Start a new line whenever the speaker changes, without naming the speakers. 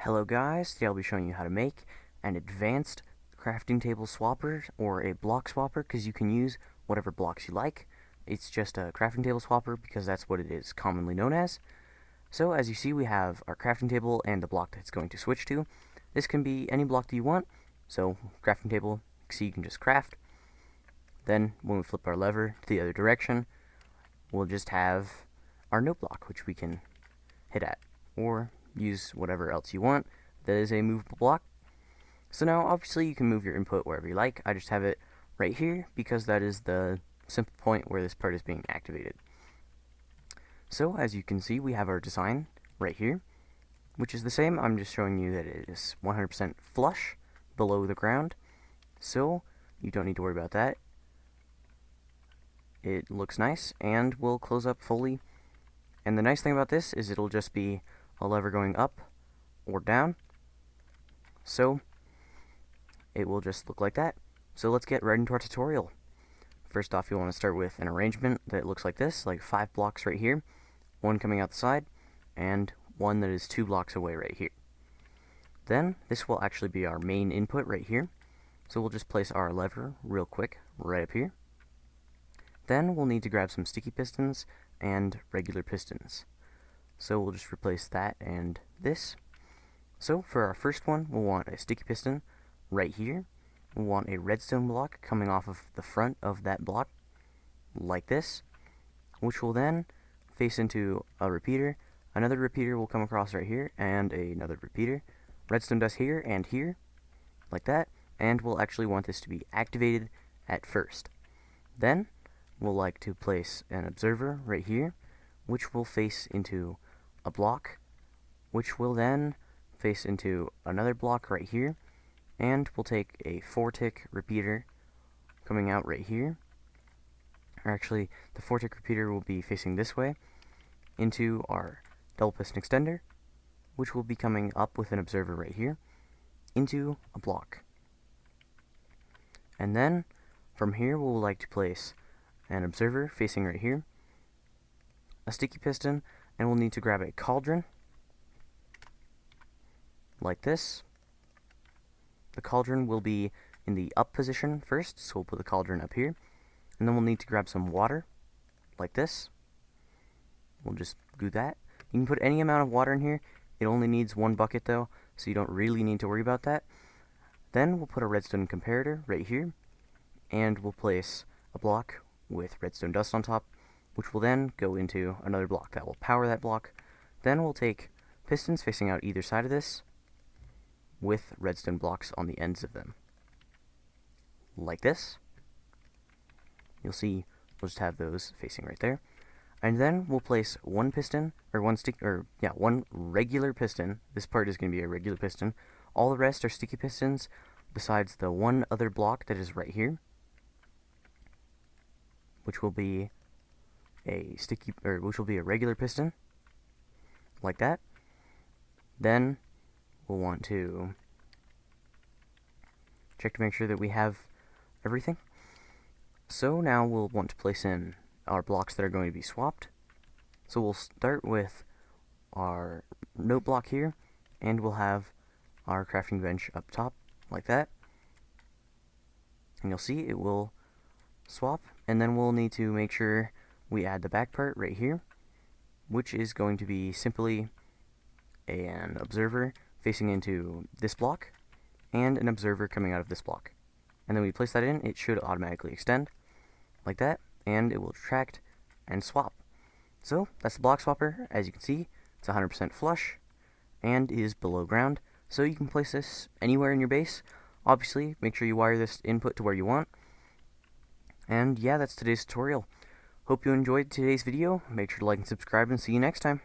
Hello guys, today I'll be showing you how to make an advanced crafting table swapper or a block swapper, because you can use whatever blocks you like. It's just a crafting table swapper because that's what it is commonly known as. So as you see, we have our crafting table and the block that it's going to switch to. This can be any block that you want. So crafting table, see, you can just craft. Then when we flip our lever to the other direction, we'll just have our note block, which we can hit at, or use whatever else you want that is a movable block. So now obviously you can move your input wherever you like. I just have it right here because that is the simple point where this part is being activated. So as you can see, we have our design right here, which is the same. I'm just showing you that it is 100% flush below the ground, so you don't need to worry about that. It looks nice and will close up fully. And the nice thing about this is it'll just be a lever going up or down, so it will just look like that. So let's get right into our tutorial. First off, you want to start with an arrangement that looks like this, like 5 blocks right here, one coming out the side, and one that is 2 blocks away right here. Then this will actually be our main input right here, so we'll just place our lever real quick right up here. Then we'll need to grab some sticky pistons and regular pistons. So we'll just replace that and this. So for our first one, we'll want a sticky piston right here. We'll want a redstone block coming off of the front of that block, like this, which will then face into a repeater. Another repeater will come across right here, and another repeater. Redstone dust here and here, like that, and we'll actually want this to be activated at first. Then we'll like to place an observer right here, which will face into a block, which will then face into another block right here, and we'll take a 4-tick repeater coming out right here, or actually the 4-tick repeater will be facing this way into our double piston extender, which will be coming up with an observer right here into a block. And then from here we'll like to place an observer facing right here, a sticky piston, and we'll need to grab a cauldron like this. The cauldron will be in the up position first, so we'll put the cauldron up here, and then we'll need to grab some water like this. We'll just do that. You can put any amount of water in here. It only needs 1 bucket though, so you don't really need to worry about that. Then we'll put a redstone comparator right here, and we'll place a block with redstone dust on top, which will then go into another block that will power that block. Then we'll take pistons facing out either side of this with redstone blocks on the ends of them, like this. You'll see we'll just have those facing right there. And then we'll place one piston, or one regular piston. This part is going to be a regular piston. All the rest are sticky pistons, besides the one other block that is right here, which will be a regular piston, like that. Then we'll want to check to make sure that we have everything. So now we'll want to place in our blocks that are going to be swapped. So we'll start with our note block here, and we'll have our crafting bench up top, like that. And you'll see it will swap, and then we'll need to make sure we add the back part right here, which is going to be simply an observer facing into this block, and an observer coming out of this block. And then we place that in, it should automatically extend, like that, and it will retract and swap. So that's the block swapper. As you can see, it's 100% flush, and is below ground, so you can place this anywhere in your base. Obviously, make sure you wire this input to where you want. And yeah, that's today's tutorial. Hope you enjoyed today's video. Make sure to like and subscribe, and see you next time.